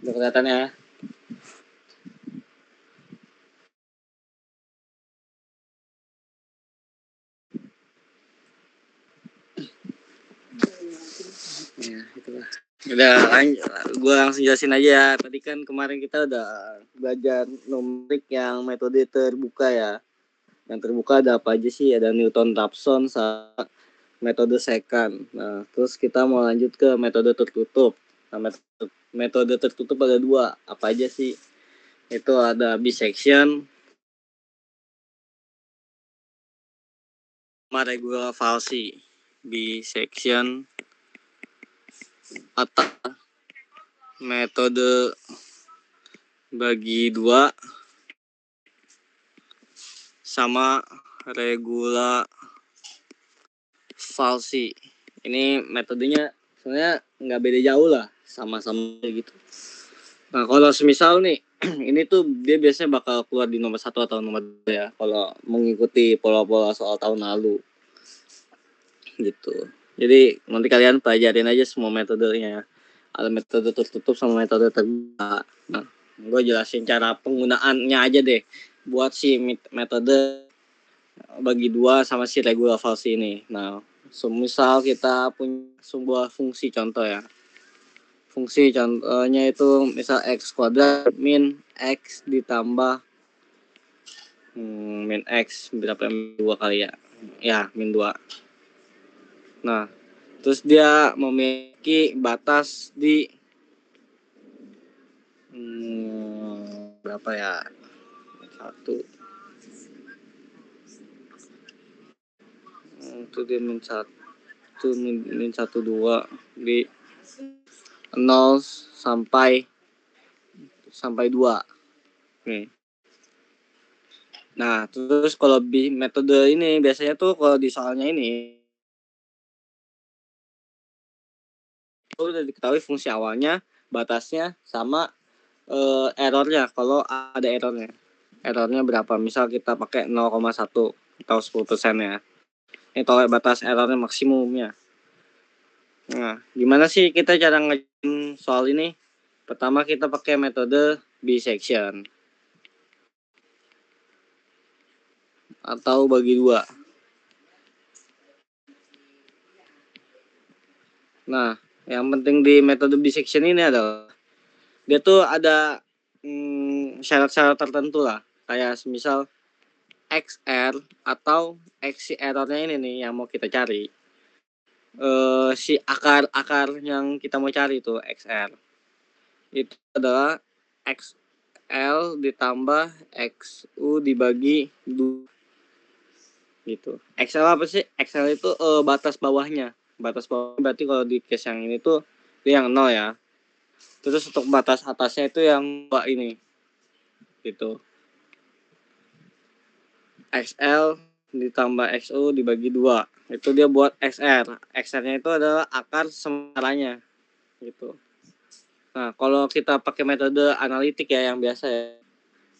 Udah kelihatan ya? Ya, itulah. Udah gue langsung jelasin aja ya. Tadi kan kemarin kita udah belajar numerik yang metode terbuka ya. Yang terbuka ada apa aja sih? Ada Newton-Raphson sama metode secant. Nah, terus kita mau lanjut ke metode tertutup. Nah, metode tertutup ada dua. Apa aja sih? Itu ada bisection sama regular falsi. Bisection atau metode bagi dua sama regula falsi. Ini metodenya sebenarnya nggak beda jauh lah, sama-sama gitu. Nah kalau semisal nih, ini tuh dia biasanya bakal keluar di nomor 1 atau nomor 2 ya, kalau mengikuti pola-pola soal tahun lalu gitu. Jadi nanti kalian pelajarin aja semua metodenya. Ada metode tertutup sama metode terbuka. Nah, gue jelasin cara penggunaannya aja deh buat si metode bagi dua sama si regular falsi ini. Nah, semisal kita punya sebuah fungsi contoh ya. Fungsi contohnya itu misal x kuadrat min x ditambah min x berapa, min 2 kali ya. Ya, min 2. Nah, terus dia memiliki batas di berapa ya? 1. Itu dia min 1 min 1 2 di 0 sampai 2. Nih. Nah, terus kalau metode ini biasanya tuh kalau di soalnya ini udah diketahui fungsi awalnya, batasnya sama errornya kalau ada errornya. Errornya berapa? Misal kita pakai 0,1 atau 10% ya. Ini tolak batas errornya maksimumnya. Nah, gimana sih kita cara ngerjain soal ini? Pertama kita pakai metode bisection atau bagi dua. Nah, yang penting di metode bisection ini adalah dia tuh ada syarat-syarat tertentu lah. Kayak semisal XR atau X errornya ini nih yang mau kita cari. Si akar yang kita mau cari itu XR. Itu adalah XL ditambah XU dibagi 2 gitu. XL apa sih? XL itu batas bawahnya. Batas bawah berarti kalau di case yang ini tuh dia yang 0 ya. Terus untuk batas atasnya itu yang 2 ini. Gitu. XL ditambah XU dibagi 2. Itu dia buat XR. XR-nya itu adalah akar sementaranya. Gitu. Nah, kalau kita pakai metode analitik ya yang biasa ya.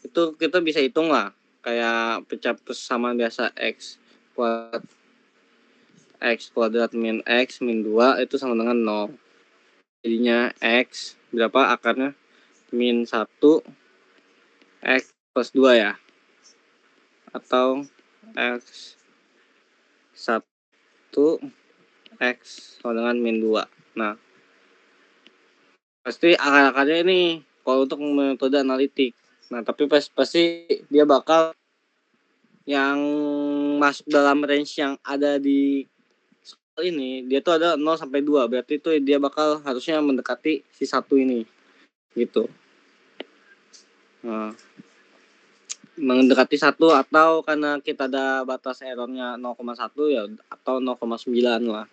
Itu kita bisa hitung lah. Kayak pecah persamaan biasa X kuadrat min X min 2 itu sama dengan 0. Jadinya X berapa akarnya? Min 1 X plus 2 ya. Atau X 1 X sama dengan min 2. Nah, pasti akar-akarnya ini kalau untuk metode analitik. Nah, tapi pasti dia bakal yang masuk dalam range yang ada di soal ini, dia tuh ada 0 sampai 2. Berarti itu dia bakal harusnya mendekati si 1 ini. Gitu. Nah, mendekati 1 atau karena kita ada batas errornya 0,1 ya atau 0,9 lah.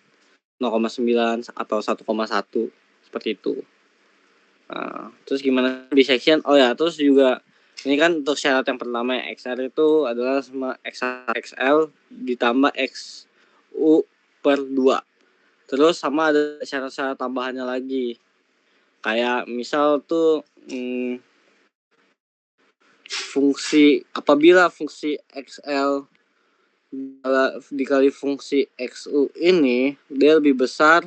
0,9 atau 1,1 seperti itu. Nah, terus gimana bisection? Oh ya, terus juga ini kan untuk syarat yang pertama ya, XR itu adalah sama XL ditambah XU per 2. Terus sama ada syarat-syarat tambahannya lagi. Kayak misal tuh fungsi apabila fungsi XL dikali fungsi XU ini dia lebih besar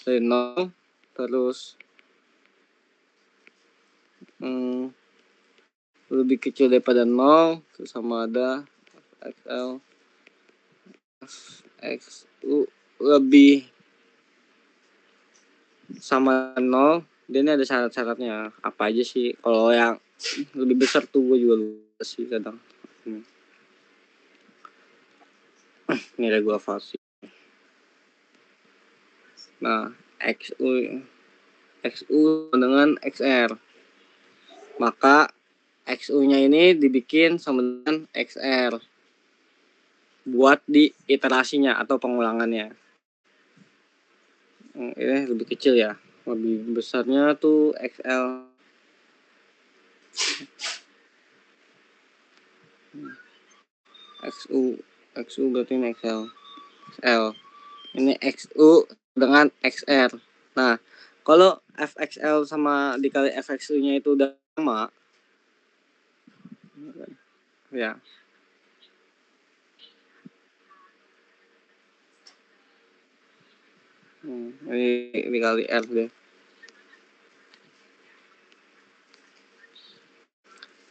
dari 0, terus lebih kecil daripada 0, terus sama ada XL XU lebih sama 0. Dan ini ada syarat-syaratnya apa aja sih. Kalau yang lebih besar tuh gue juga lupa sih kadang. Ini ada gue hafal sih. Nah, XU dengan XR. Maka XU-nya ini dibikin sama dengan XR buat di iterasinya atau pengulangannya. Ini lebih kecil ya. Lebih besarnya tuh XL. XU berarti ini XL. Ini XU dengan XR. Nah, kalau FXL sama dikali FXU-nya itu udah sama, ya. Ini dikali R deh.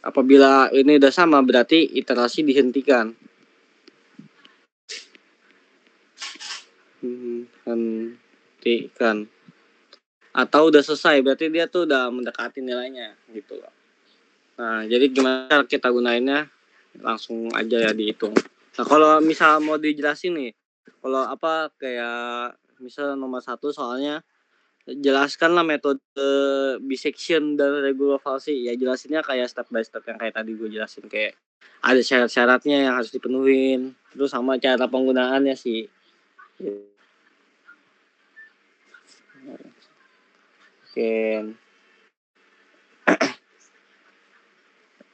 Apabila ini udah sama, berarti iterasi dihentikan. Hentikan. Atau udah selesai, berarti dia tuh udah mendekati nilainya gitu loh. Nah, jadi gimana kita gunainnya? Langsung aja ya dihitung. Nah, kalau misal mau dijelasin nih, kalau apa kayak misal nomor 1 soalnya jelaskanlah metode bisection dan regularity. Ya jelasinnya kayak step by step yang kayak tadi gue jelasin, kayak ada syarat-syaratnya yang harus dipenuhin, terus sama cara penggunaannya sih. Oke.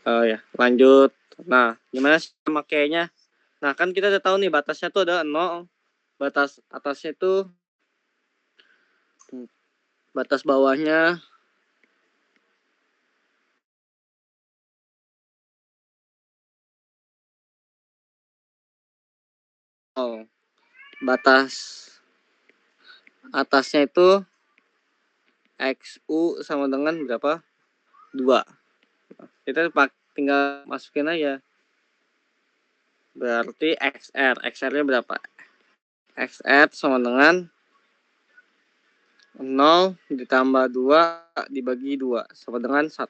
Ya, lanjut. Nah, gimana sih makainya? Nah, kan kita udah tahu nih batasnya tuh ada 0, batas atasnya tuh batas bawahnya batas atasnya itu XU sama dengan berapa? 2. Kita tinggal masukin aja. Berarti XR-nya berapa? XR sama dengan 0 ditambah 2 dibagi 2 sama dengan 1.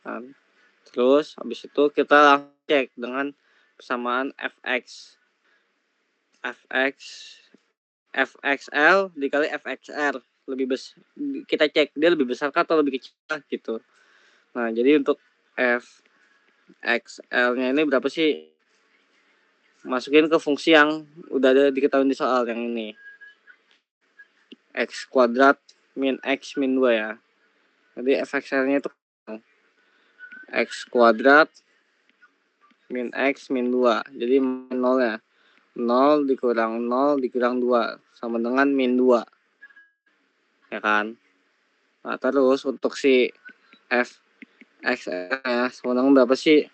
Kan? Terus habis itu kita langsung cek dengan persamaan FX. FXL dikali FXR lebih besar. Kita cek dia lebih besar atau lebih kecil gitu. Nah, jadi untuk FXL-nya ini berapa sih? Masukin ke fungsi yang udah ada diketahui di soal yang ini. X kuadrat min X min 2 ya. Jadi FXL-nya itu X kuadrat min X min 2. Jadi 0 ya. 0 dikurang 0 dikurang 2 sama dengan min 2. Ya kan? Nah, terus untuk si FXL-nya sama dengan berapa sih?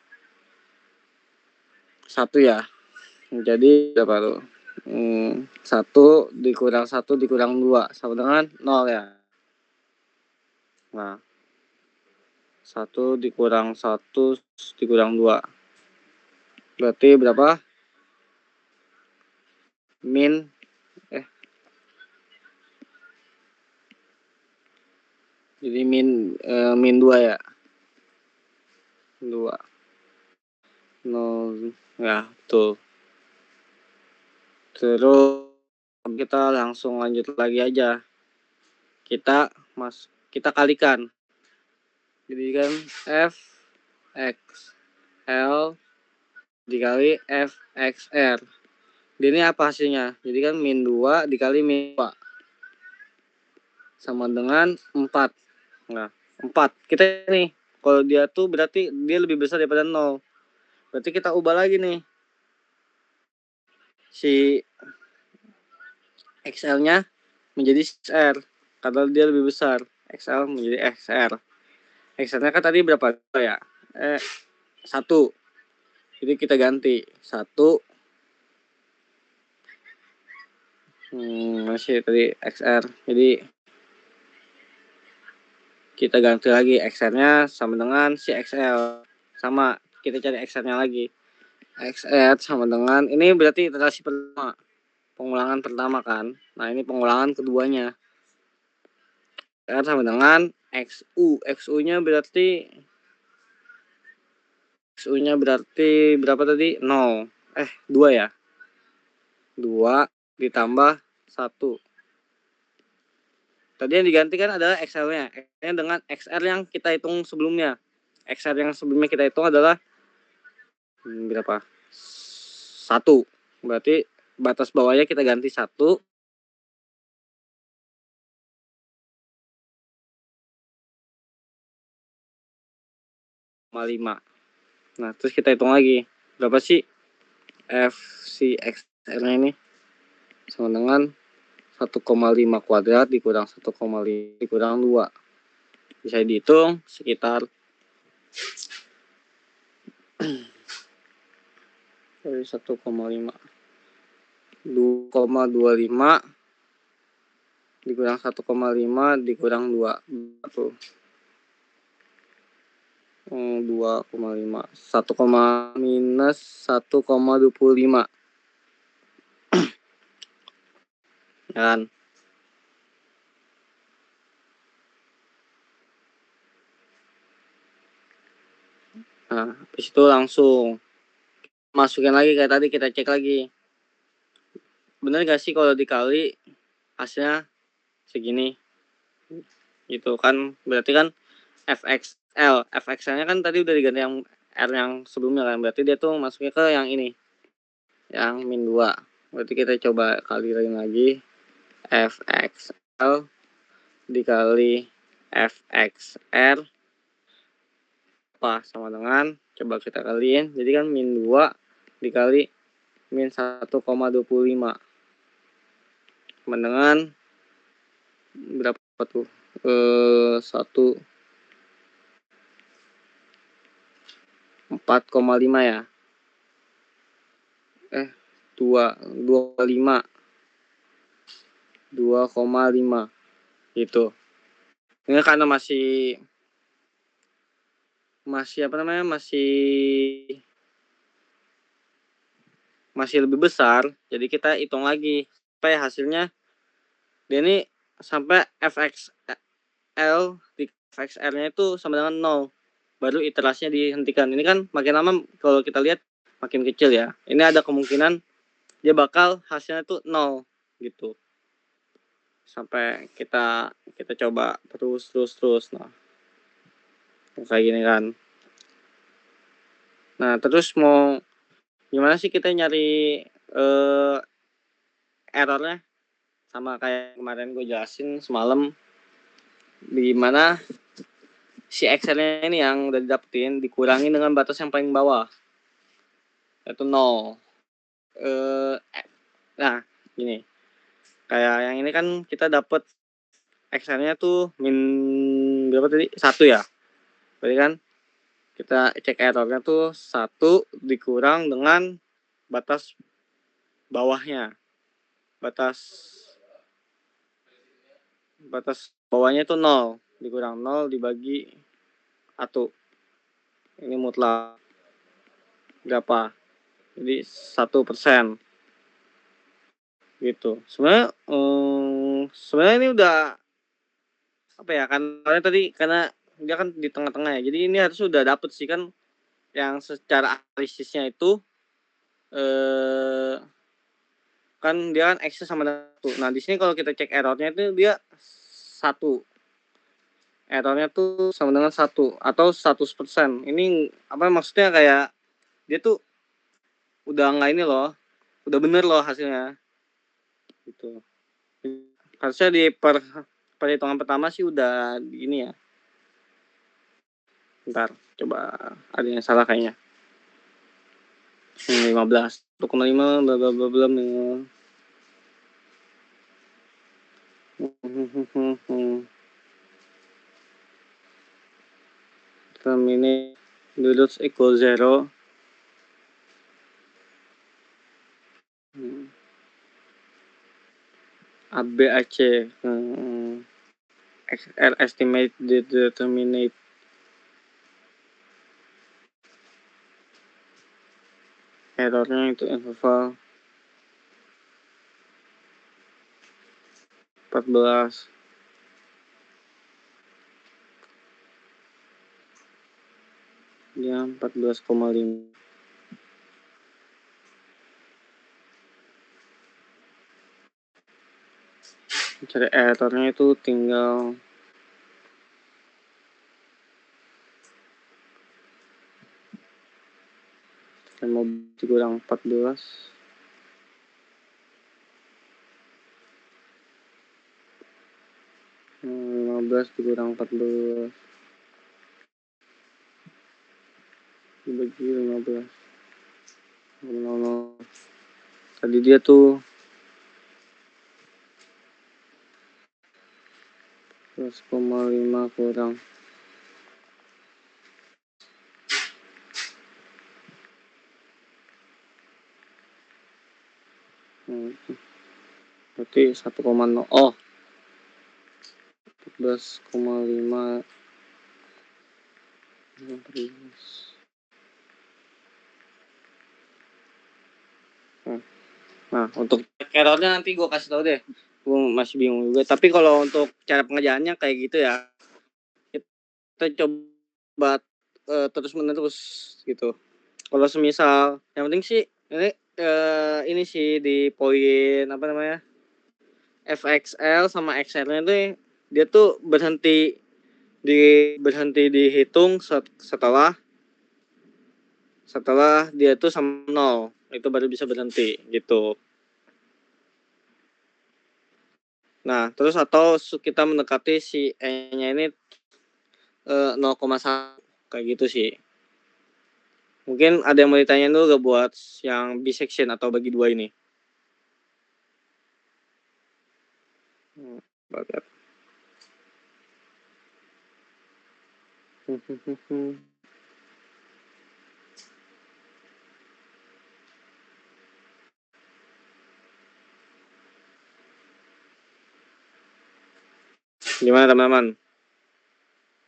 1 ya. Jadi berapa tuh? 1 dikurang 1 dikurang 2 sama dengan 0 ya. Nah, 1 dikurang 1 dikurang 2. Berarti berapa? Min Jadi min 2 ya. 2. 0 ya, tuh. Terus kita langsung lanjut lagi aja. Kita kalikan. Jadi kan F X L dikali F X R. Ini apa hasilnya? Jadi kan min 2 dikali min 2 sama dengan 4. Nah, 4. Kita nih, kalau dia tuh berarti dia lebih besar daripada 0. Berarti kita ubah lagi nih. Si XL-nya menjadi XR karena dia lebih besar. XL menjadi XR. XR-nya kan tadi berapa ya? 1. Jadi kita ganti 1. Masih tadi XR. Jadi kita ganti lagi XR-nya sama dengan si XL. Sama, kita cari XR-nya lagi. XR sama dengan, ini berarti iterasi pertama. Pengulangan pertama kan. Nah, ini pengulangan keduanya. XR sama dengan XU. XU-nya berarti berapa tadi? 0. 2 ya. 2 ditambah 1. Tadi yang diganti kan adalah XL-nya. XL-nya dengan XR yang kita hitung sebelumnya. XR yang sebelumnya kita hitung adalah berapa? 1. Berarti batas bawahnya kita ganti 1. Lima. Nah, terus kita hitung lagi. Berapa sih FC XR-nya ini? Sama dengan 1,5 kuadrat dikurang 1,5 dikurang 2. Bisa dihitung sekitar 1,5. 2,25 dikurang 1,5 dikurang 2. 2,5. 1, minus 1,25. Kan? Nah, habis itu langsung masukin lagi kayak tadi, kita cek lagi. Bener gak sih kalau dikali hasilnya segini? Gitu kan, berarti kan FXL-nya kan tadi udah diganti yang R yang sebelumnya kan, berarti dia tuh masuknya ke yang ini, yang min 2. Berarti kita coba kaliin lagi, FXL dikali FXR apa sama dengan, coba kita kaliin, jadi kan min 2 dikali min 1,25 sama dengan berapa tuh? 4,5 ya. 2,5 gitu. Ini karena masih apa namanya, masih lebih besar, jadi kita hitung lagi supaya hasilnya dia ini sampai FXL di FXR-nya itu sama dengan 0, baru iterasinya dihentikan. Ini kan makin lama kalau kita lihat makin kecil ya, ini ada kemungkinan dia bakal hasilnya tuh 0 gitu, sampai kita coba terus. Nah, kayak gini kan. Nah, terus mau gimana sih kita nyari errornya? Sama kayak kemarin gue jelasin semalam, gimana si Excel-nya ini yang udah didapetin dikurangin dengan batas yang paling bawah, yaitu 0. Nah, gini. Kayak yang ini kan kita dapet Excel-nya tuh min berapa tadi? 1 ya. Berarti kan kita cek errornya tuh 1 dikurang dengan batas bawahnya. Batas bawahnya itu 0, dikurang 0 dibagi 1. Ini mutlak berapa? Jadi 1% gitu. Sebenarnya ini udah apa ya, karena tadi karena dia kan di tengah-tengah ya. Jadi ini harus sudah dapet sih kan, yang secara analisisnya itu kan dia kan X sama dengan 1. Nah, di sini kalau kita cek errornya itu dia 1. Errornya tuh sama dengan 1 atau 100%. Ini apa maksudnya, kayak dia tuh udah nggak ini loh, udah bener loh hasilnya gitu. Harusnya di perhitungan pertama sih udah ini ya. Bentar, coba ada yang salah kayaknya. 15 1,5 bla bla bla bla. Terminate dulux equal 0. AB AC. XR estimate determinate. Errornya itu interval 14. Dia 14,5. Cari errornya itu tinggal mau dikurang 14. 15 dikurang 14 dibagi 15. Tadi dia tuh 11,5 kurang. Berarti 1,0. Oh, 14,5. Nah, untuk errornya nanti gue kasih tau deh. Gue masih bingung juga. Tapi kalau untuk cara pengerjaannya kayak gitu ya, kita coba terus menerus gitu. Kalau semisal, yang penting sih ini sih di poin apa namanya, FXL sama XL-nya tuh dia tuh berhenti dihitung setelah dia tuh sama 0, itu baru bisa berhenti gitu. Nah, terus atau kita mendekati si E-nya ini 0,1 kayak gitu sih. Mungkin ada yang mau ditanyain dulu gak buat yang bisection atau bagi dua ini? Banget. Gimana teman-teman?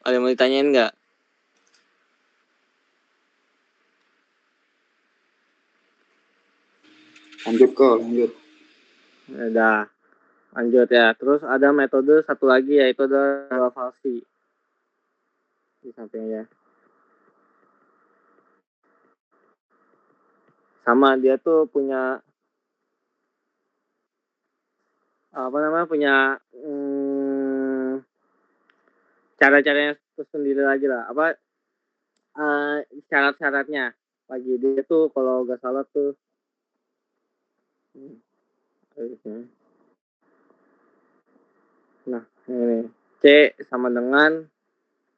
Ada yang mau ditanyain nggak? Lanjut kok, lanjut. Udah, lanjut ya. Terus ada metode satu lagi yaitu adalah falsi. Di sampingnya. Sama dia tuh punya apa namanya, punya cara-caranya sendiri lagi lah. Apa syarat-syaratnya lagi dia tuh kalau nggak salah tuh nah ini C sama dengan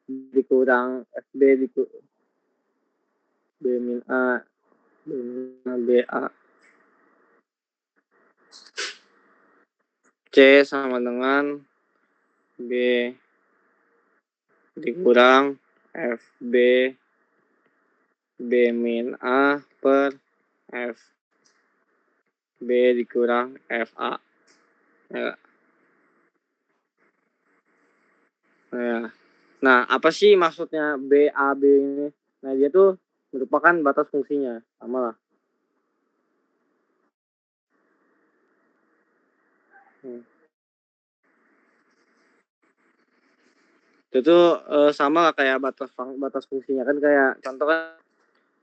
dikurang FB dikurang B min A B min A B A. C sama dengan B dikurang FB B min A per F B dikurang FA. Ya. Nah, apa sih maksudnya BAB ini? Nah, dia tuh merupakan batas fungsinya. Sama lah. Itu tuh sama lah kayak batas fungsinya kan, kayak contoh kan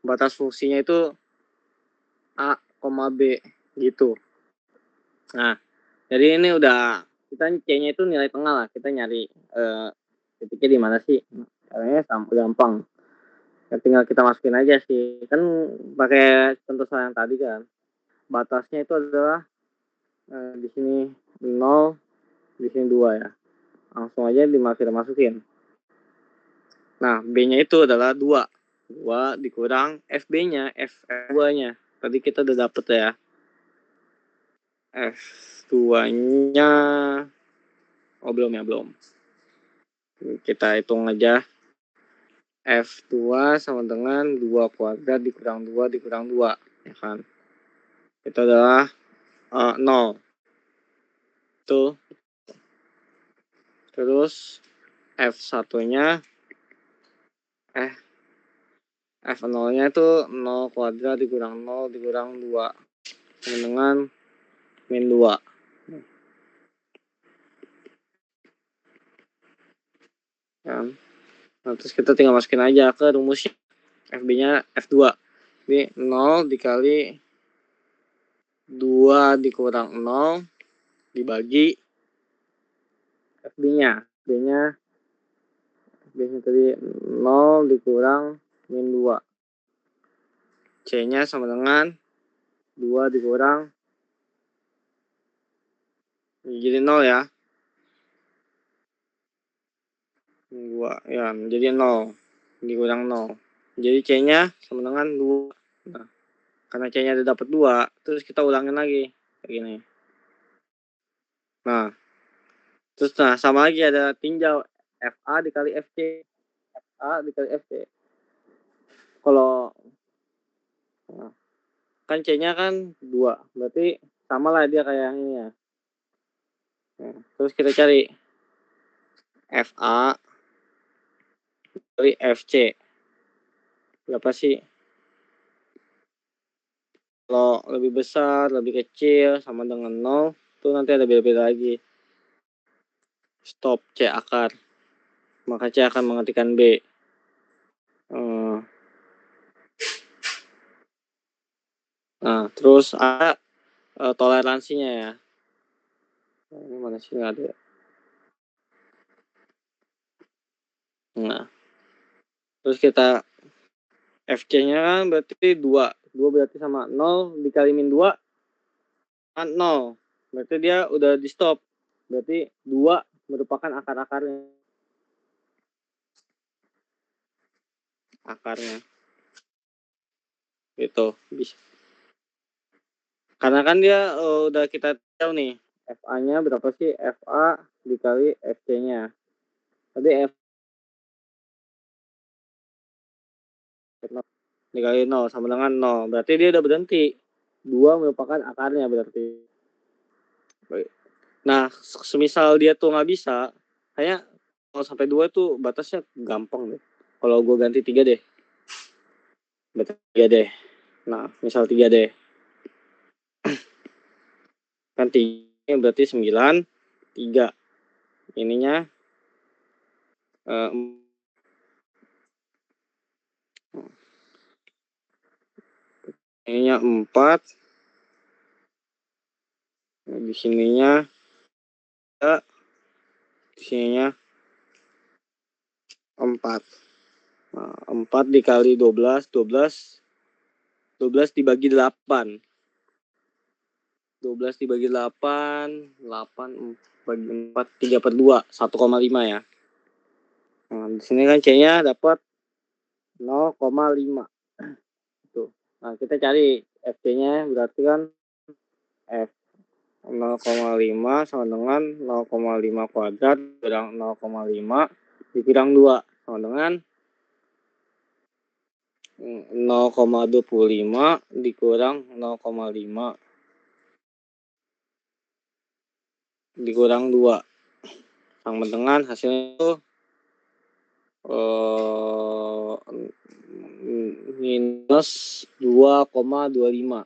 batas fungsinya itu A, B gitu. Nah, jadi ini udah kita C-nya itu nilai tengah lah. Kita nyari titiknya di mana sih? Caranya gampang. Ya, tinggal kita masukin aja sih. Kan pakai contoh yang tadi kan. Batasnya itu adalah di sini 0, di sini 2 ya. Langsung aja dimasukin. Nah, B-nya itu adalah 2. 2 dikurang FB-nya, F2-nya. Tadi kita udah dapet ya. F2-nya belum ya, belum. Kita hitung aja. F2 sama dengan 2 kuadrat dikurang 2 dikurang 2, ya kan? Itu adalah 0. Tuh. Terus F1-nya F0-nya itu 0 kuadrat dikurang 0 dikurang 2 sama dengan min 2. Ya. Nah, terus kita tinggal masukin aja ke rumusnya. FB-nya F2. Ini 0 dikali 2 dikurang 0 dibagi FB-nya. FB-nya tadi 0 dikurang min 2. C-nya sama dengan 2 dikurang jadi 0 ya. 2 ya, jadi 0 dikurang 0. Jadi C-nya sama dengan 2. Nah, karena C-nya udah dapat 2, terus kita ulangin lagi kayak gini. Nah, terus sama lagi ada tinjau FA dikali FC. FA dikali FC. Kalau nah, kan C-nya kan 2, berarti sama lah dia kayak yang ini ya. Nah, terus kita cari FA dari FC. Berapa sih? Kalau lebih besar, lebih kecil, sama dengan 0, itu nanti ada beda-beda lagi. Stop C akar. Maka C akan mengetikkan B. Nah, terus ada toleransinya ya. Nah, ini mana sih nggak ada? Nah, terus kita FC-nya kan berarti 2. 2 berarti sama 0 dikali min 2 kan 0. Berarti dia udah di stop. Berarti 2 merupakan akar-akarnya. Akarnya. Itu bisa. Karena kan dia udah kita tahu nih. FA-nya berapa sih? FA dikali FC-nya. Tadi F dikali 0 sama dengan 0. Berarti dia udah berhenti. 2 merupakan akarnya berarti. Nah, semisal dia tuh nggak bisa, kayak 0 sampai 2 tuh batasnya gampang deh. Kalau gue ganti 3 deh. Batas 3 deh. Nah, misal 3 deh. Kan 3 berarti 9. 3. Ininya ininya 4. Di sininya di sininya 4. Nah, 4 dikali 12 dibagi 8. 12 dibagi 8 bagi 4 3/2 1,5 ya. Nah, di sini kan C-nya dapat 0,5. Tuh. Nah, kita cari FC-nya berarti kan F 0,5 sama dengan 0,5 kuadrat kurang 0,5 dikurang 2 sama dengan 0,25 dikurang 0,5 dikurang 2 sama dengan hasilnya itu minus 2,25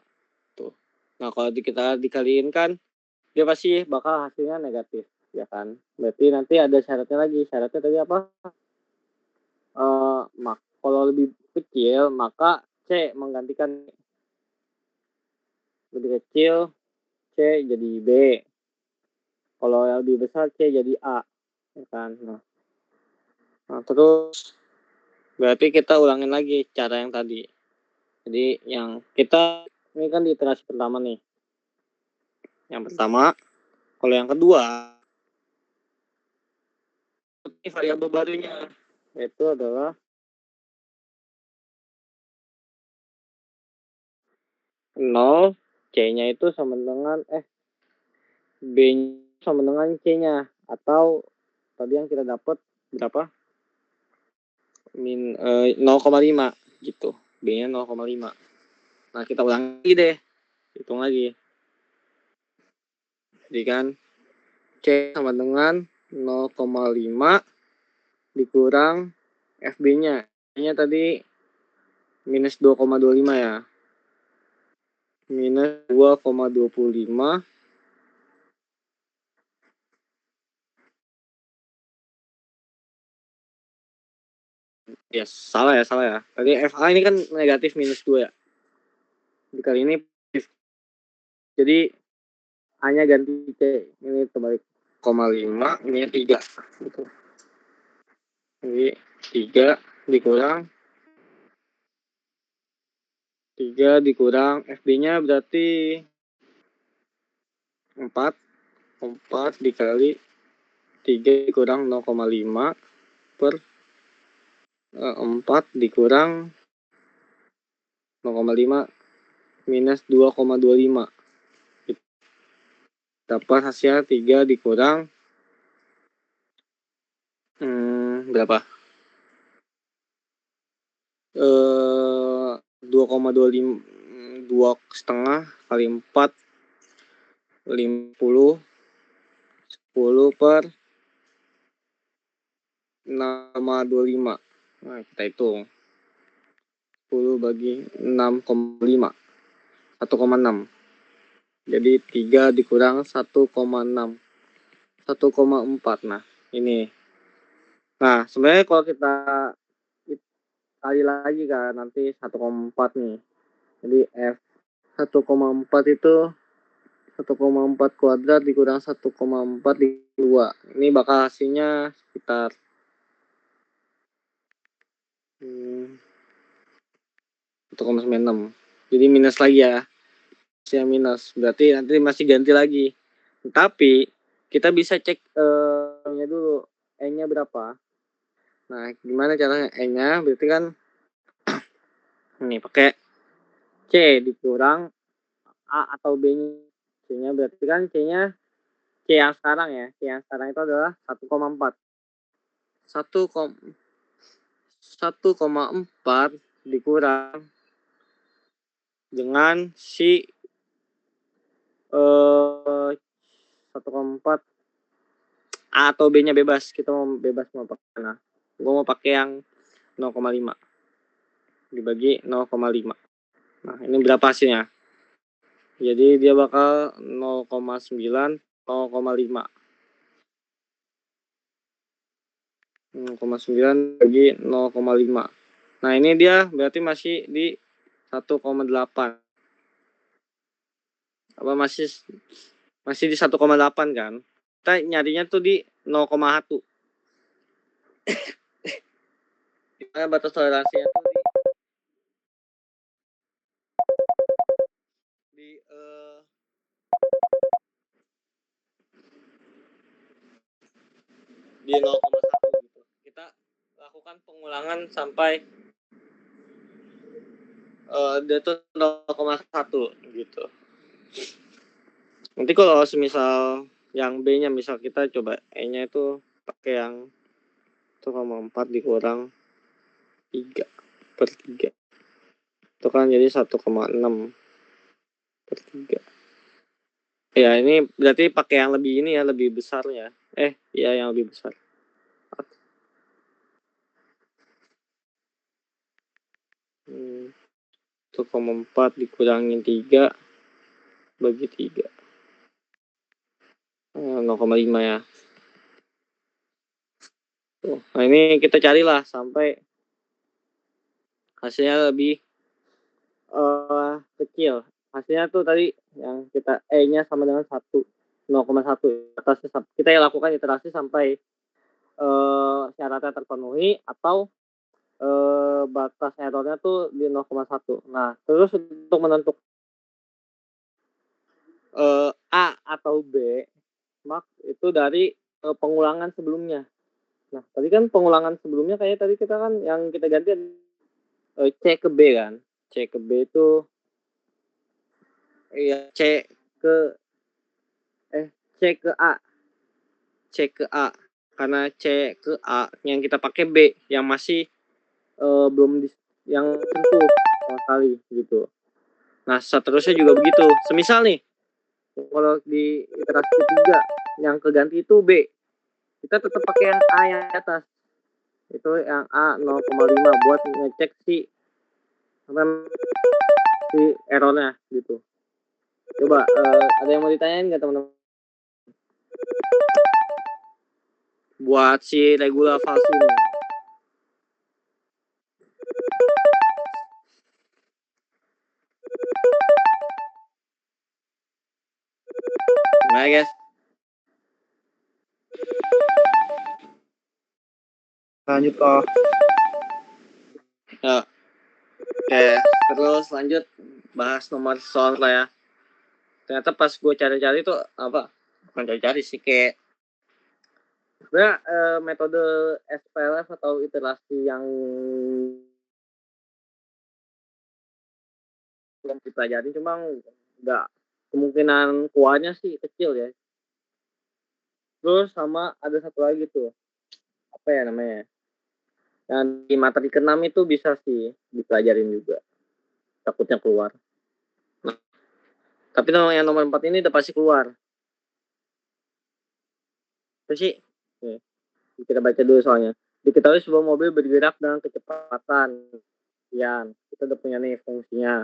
tuh. Nah, kalau kita dikaliin kan dia pasti bakal hasilnya negatif ya kan. Berarti nanti ada syaratnya lagi. Syaratnya tadi apa? Kalau lebih kecil maka C menggantikan lebih kecil C jadi B. Kalau yang lebih besar C jadi A ya kan. Nah, terus berarti kita ulangin lagi cara yang tadi. Jadi yang kita ini kan di iterasi pertama nih. Yang pertama, kalau yang kedua ini variabel barunya yaitu adalah 0, C-nya itu sama dengan B sama dengan C-nya atau tadi yang kita dapat berapa? 0,5 gitu. B-nya 0,5. Nah, kita ulang lagi deh. Hitung lagi. Jadi kan C sama dengan 0,5 dikurang FB-nya. Ini tadi minus 2,25 ya. Minus 2,25 ya, salah ya. Tadi FA ini kan negatif minus 2 ya. Kali ini positif. Jadi A-nya ganti C. Ini terbalik. 0,5, ini 3. Gitu. Jadi 3 dikurang FB-nya berarti 4 dikali 3 dikurang 0,5 per 4 dikurang 0,5 minus 2,25. Dapat hasilnya 3 dikurang berapa? 2,25, 2,5 kali 4 50, 10 per 6,25. Nah, kita hitung 10 bagi 6,5, 1,6. Jadi 3 dikurang 1,6, 1,4. Nah ini. Nah sebenarnya kalau kita kali lagi kan nanti 1,4 nih. Jadi F 1,4 itu 1,4 kuadrat dikurang 1,4 di 2. Ini bakal hasilnya sekitar 1,96. Jadi minus lagi ya. Hasilnya minus. Berarti nanti masih ganti lagi. Tapi kita bisa cek nya dulu. E-nya berapa. Nah, gimana caranya E-nya? Berarti kan ini pakai C dikurang A atau B-nya. C-nya berarti kan C-nya C yang sekarang ya. C yang sekarang itu adalah 1,4. 1,4 dikurang dengan si 1,4 A atau B-nya bebas. Kita mau bebas mau pakai mana? Gue mau pakai yang 0,5 dibagi 0,5. Nah, ini berapa hasilnya? Jadi dia bakal 0,9, 0,5. 0,9 bagi 0,5. Nah, ini dia berarti masih di 1,8. Apa masih di 1,8 kan? Kita nyarinya tuh di 0,1. Kita batas toleransinya tuh di 0,1 gitu. Kita lakukan pengulangan sampai dia tuh 0,1 gitu. Nanti kalau semisal yang B-nya misal kita coba E-nya itu pakai yang 1,4 dikurang 3 per 3. Itu kan jadi 1,6 per 3. Ya, ini berarti pakai yang lebih ini ya, lebih besar ya. Ya yang lebih besar. 1,4 dikurangin 3 bagi 3. 0,5 ya. Nah, ini kita carilah sampai hasilnya lebih kecil. Hasilnya tuh tadi yang kita E-nya sama dengan 0,1. Kita lakukan iterasi sampai syaratnya terpenuhi atau batas errornya tuh di 0,1. Nah, terus untuk menentukan A atau B, itu dari pengulangan sebelumnya. Nah, tadi kan pengulangan sebelumnya kayak tadi kita kan yang kita ganti C ke B kan. C ke B itu C ke A. C ke A. Karena C ke A yang kita pakai B yang masih belum yang tentu sama sekali gitu. Nah, seterusnya juga begitu. Semisal nih, kalau di iterasi ketiga yang keganti itu B. kita tetap pakai yang A yang di atas. Itu yang A 0,5 buat ngecek si errornya gitu. Coba ada yang mau ditanyain nggak teman-teman? Buat si regular false ini. Gimana guys? Lanjut kok. Ya. Oke, terus lanjut bahas nomor soal lah ya. Ternyata pas gue cari-cari tuh apa? Bukan cari-cari sih, kayak sebenarnya metode SPLF atau iterasi yang belum dipelajari, cuma nggak, kemungkinan kuahnya sih kecil ya. Terus sama ada satu lagi tuh, apa ya namanya? Yang di materi ke-6 itu bisa sih dipelajarin juga. Takutnya keluar. Nah, tapi yang nomor 4 ini udah pasti keluar. Itu sih. Nih, kita baca dulu soalnya. Diketahui sebuah mobil bergerak dengan kecepatan. Sekian. Kita udah punya nih fungsinya.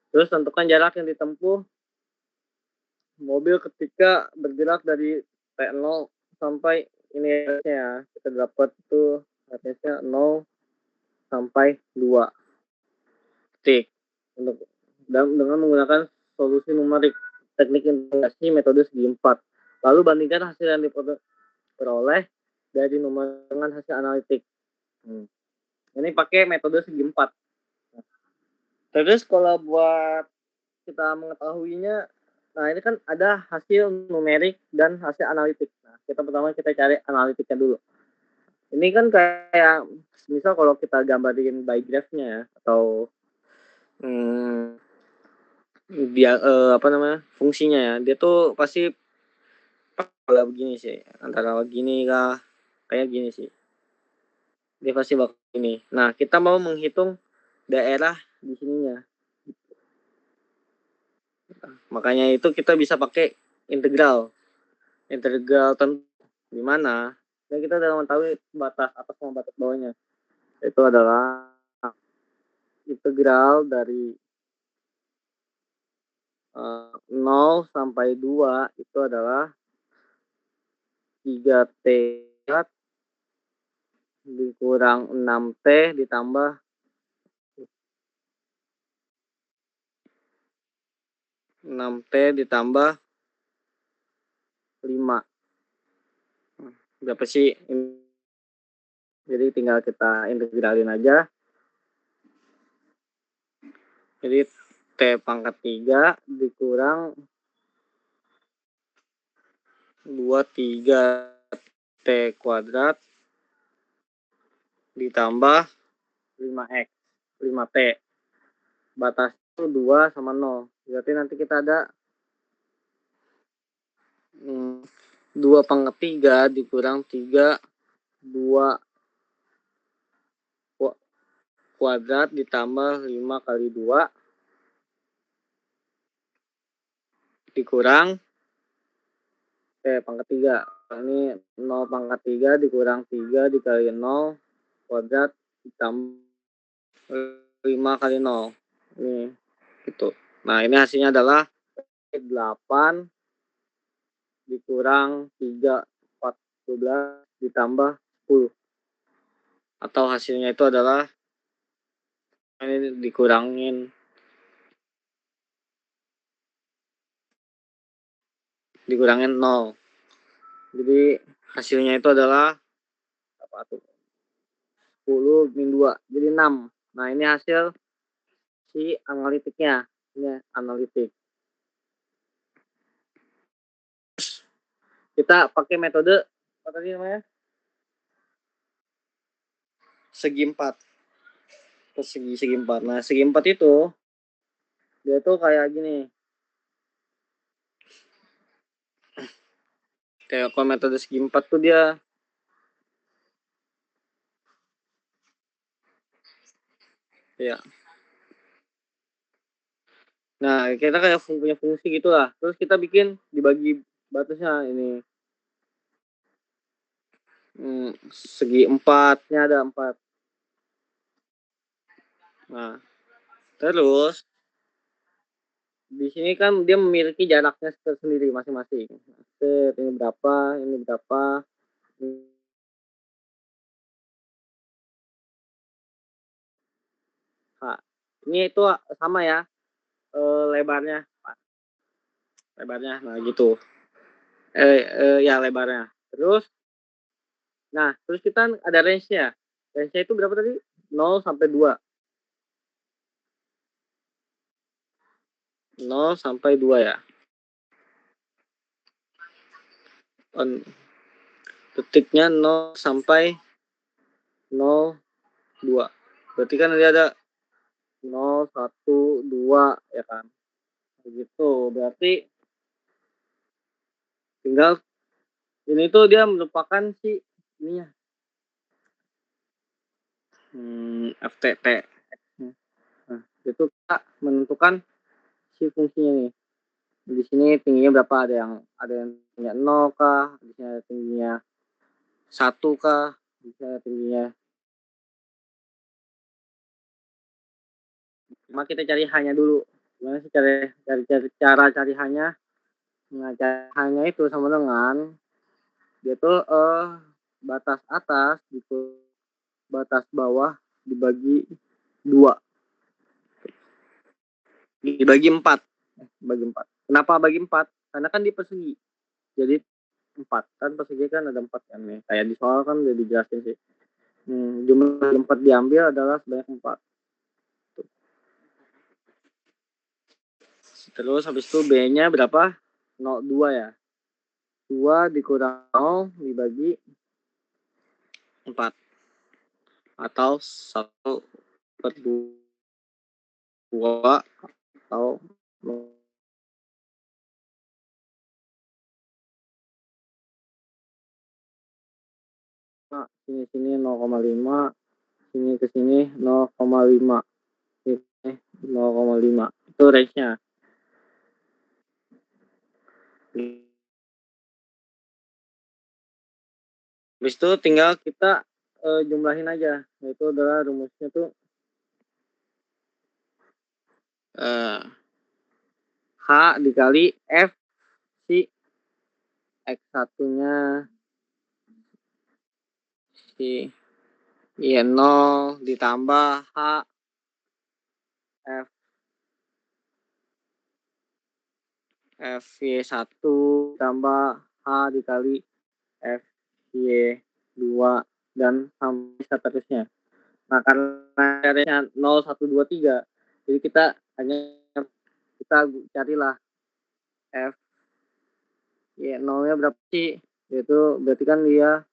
Terus tentukan jarak yang ditempuh mobil ketika bergerak dari T0 sampai ini ya. Kita dapat tuh radiusnya 0 sampai 2 titik. Untuk dengan menggunakan solusi numerik teknik integrasi metode segi 4. Lalu bandingkan hasil yang diperoleh dari nomor dengan hasil analitik. Ini pakai metode segi 4. Terus kalau buat kita mengetahuinya, nah ini kan ada hasil numerik dan hasil analitik. Nah, kita cari analitiknya dulu. Ini kan kayak misal kalau kita gambarin by graph-nya ya, atau dia apa namanya fungsinya ya, dia tuh pasti kalau begini sih, antara begini kah, kayak gini sih, dia pasti bakal ini. Nah, kita mau menghitung daerah di sininya, makanya itu kita bisa pakai integral tentu di mana, dan kita udah mengetahui batas atas sama batas bawahnya. Itu adalah integral dari 0 sampai 2 itu adalah 3T dikurang 6T ditambah 6T ditambah 5. Berapa sih? Jadi tinggal kita integralin aja. Jadi T pangkat 3 dikurang 23T kuadrat ditambah 5X, 5T. Batas itu 2 sama 0. Berarti nanti kita ada 2 pangkat 3 dikurang 3, 2 kuadrat ditambah 5 kali 2 dikurang pangkat 3. Ini 0 pangkat 3 dikurang 3 dikali 0 kuadrat ditambah 5 kali 0. Ini gitu. Nah, ini hasilnya adalah 8 dikurang 3, 14 ditambah 10. Atau hasilnya itu adalah ini dikurangin 0. Jadi hasilnya itu adalah apa tuh? 10 min 2. Jadi 6. Nah, ini hasil si analitiknya. Ini analitik. Kita pakai metode apa tadi namanya? Segi 4. Segi 4. Nah, segi 4 itu dia tuh kayak gini. Kayak kalau metode segi 4 tuh dia ya. Nah, kita kayak punya fungsi gitulah. Terus kita bikin dibagi batasnya ini. Segi empatnya ada 4. Nah, terus di sini kan dia memiliki jaraknya tersendiri masing-masing. Set, ini berapa, ini berapa. Nah, ini itu sama ya, lebarnya. Lebarnya, nah gitu. Ya lebarnya. Terus kita ada range-nya. Range-nya itu berapa tadi? 0 sampai 2. 0 sampai 2 ya. Detiknya 0 sampai 0,2. Berarti kan dia ada 0, 1, 2 ya kan. Begitu. Berarti tinggal ini tuh dia merupakan si ini ya. FTT. Nah, itu kita menentukan si fungsinya nih. Di sini tingginya berapa? Ada yang tingginya 0 kah? Di sini ada tingginya 1 kah? Di sini ada tingginya. Cuma kita cari hanya dulu. Gimana sih cara cari hanya? Nah, cari hanya itu sama dengan dia tuh batas atas gitu, batas bawah dibagi 2, dibagi 4. Bagi 4. Kenapa bagi 4? Karena kan di persegi. Jadi 4 kan persegi kan ada 4 kan nih. Kayak di soal kan udah dijelasin sih. Jumlah 4 diambil adalah sebanyak 4. Terus habis itu B-nya berapa? 0,2 ya. 2 dikurang 0 dibagi 4. Atau 1/2 atau 0. Sini 0,5, sini ke sini 0,5, ini 0,5. Itu range-nya. Habis itu tinggal kita jumlahin aja. Itu adalah rumusnya tuh H dikali F si X1-nya si Y0 ditambah H F FY1 tambah H dikali FY2 dan sampai seterusnya. Nah, karena caranya 0, 1, 2, 3, jadi kita carilah F Y0-nya berapa sih? Yaitu berarti kan dia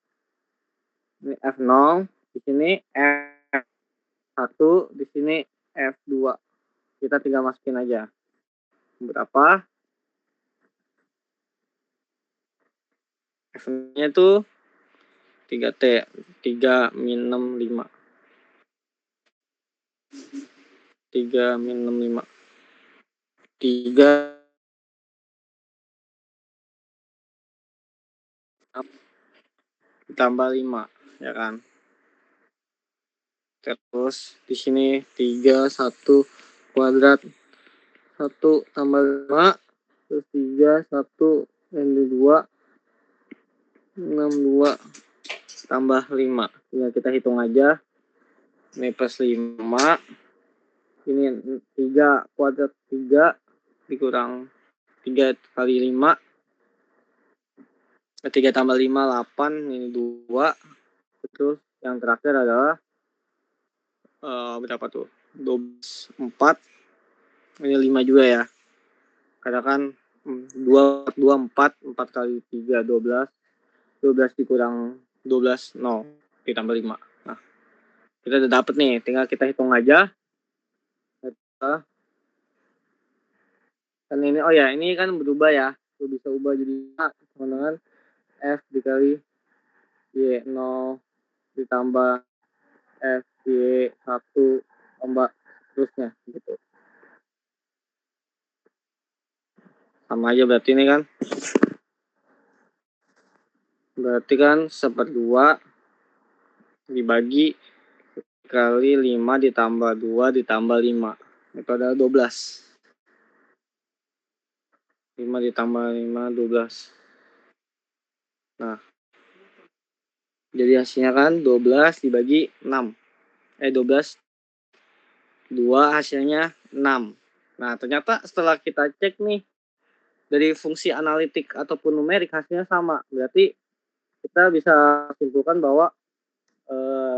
ini F0, di sini F1, di sini F2. Kita tinggal masukin aja. Berapa? F-nya itu 3T, 3 min 6, 5. 3 min 6, 5. 3 ditambah 5, ya kan? Terus di sini 3, 1 kuadrat, 1 tambah 5, terus 3, 1, dan 2, 62 tambah 5. Ya, kita hitung aja. Ini plus 5. Ini 3 kuadrat 3 dikurang 3 kali 5. 3 tambah 5, 8. Ini 2. Terus yang terakhir adalah berapa tuh? 12, 4. Ini 5 juga ya. Karena kan 2, 4 kali 3, 12. 12 dikurang 12, 0. Ditambah 5. Nah, kita udah dapet nih. Tinggal kita hitung aja. Kan ini, oh ya, ini kan berubah ya. Itu bisa ubah jadi A sama dengan F dikali Y0 ditambah F Y1 tambah terusnya gitu. Sama aja berarti ini kan. Berarti kan 1/2 dibagi kali 5 ditambah 2 ditambah 5. Itu adalah 12. 5 ditambah 5, 12. Nah, jadi hasilnya kan 12 dibagi 6. 12. 2 hasilnya 6. Nah, ternyata setelah kita cek nih, dari fungsi analitik ataupun numerik hasilnya sama. Berarti kita bisa simpulkan bahwa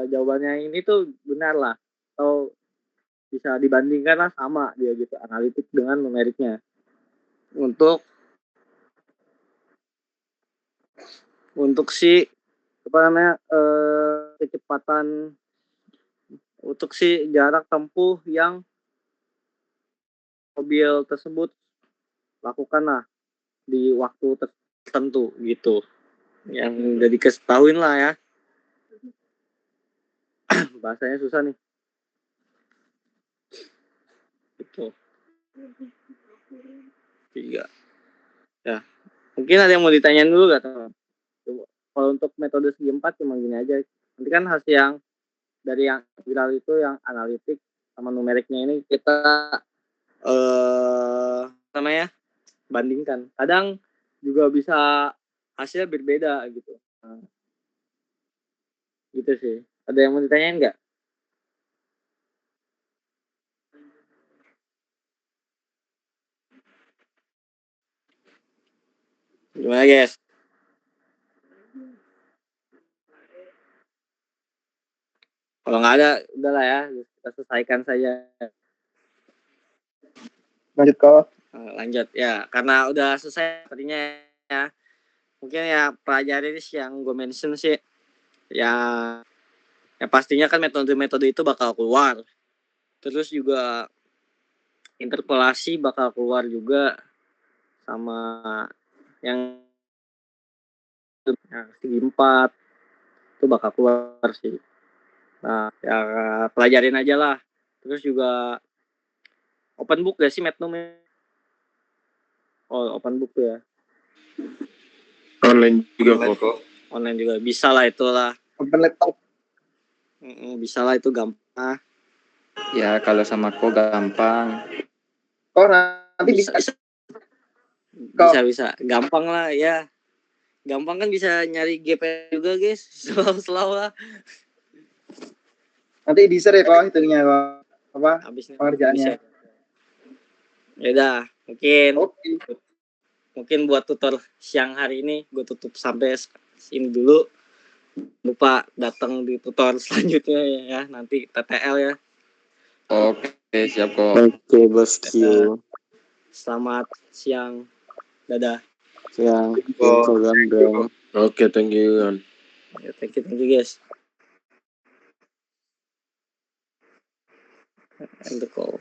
jawabannya ini tuh benar lah. Atau bisa dibandingkan lah sama dia gitu, analitik dengan numeriknya. Untuk si kecepatan, untuk si jarak tempuh yang mobil tersebut lakukan lah di waktu tertentu gitu, yang udah diketahuin lah ya. Bahasanya susah nih gitu. 3 ya, mungkin ada yang mau ditanyain dulu gak teman? Kalau untuk metode segi 4 cuma gini aja, nanti kan hasil yang dari yang viral itu yang analitik sama numeriknya ini kita namanya bandingkan. Kadang juga bisa hasilnya berbeda gitu. Nah, gitu sih. Ada yang mau ditanyain nggak? Gimana guys? Kalau nggak ada, udahlah ya, kita selesaikan saja. Lanjut kok. Lanjut ya, karena udah selesai tadinya ya. Mungkin ya pelajari sih yang gue mention sih, ya pastinya kan metode-metode itu bakal keluar. Terus juga interpolasi bakal keluar juga, sama yang segi 4 itu bakal keluar sih. Nah, ya pelajarin aja lah. Terus juga open book gak sih Metnum? Oh, open book ya. Online juga kok. Online juga bisa lah, itulah. Open laptop. Bisa lah, itu gampang. Ya kalau sama kok gampang. Kok nanti bisa. Bisa. Gampang lah ya. Gampang kan, bisa nyari GP juga guys. Selalu lah. Nanti editor ya kok hitungnya kok. Apa? Habisnya Pengerjaannya. Ya udah, Oke. mungkin buat tutor siang hari ini gue tutup sampai sini dulu. Lupa datang di tutor selanjutnya ya, nanti TTL ya. Oke, siap kok. Oke, bosku. Selamat siang. Dadah. Siang. Info gandreng. Oke, thank you. Ya, thank you guys. End the call.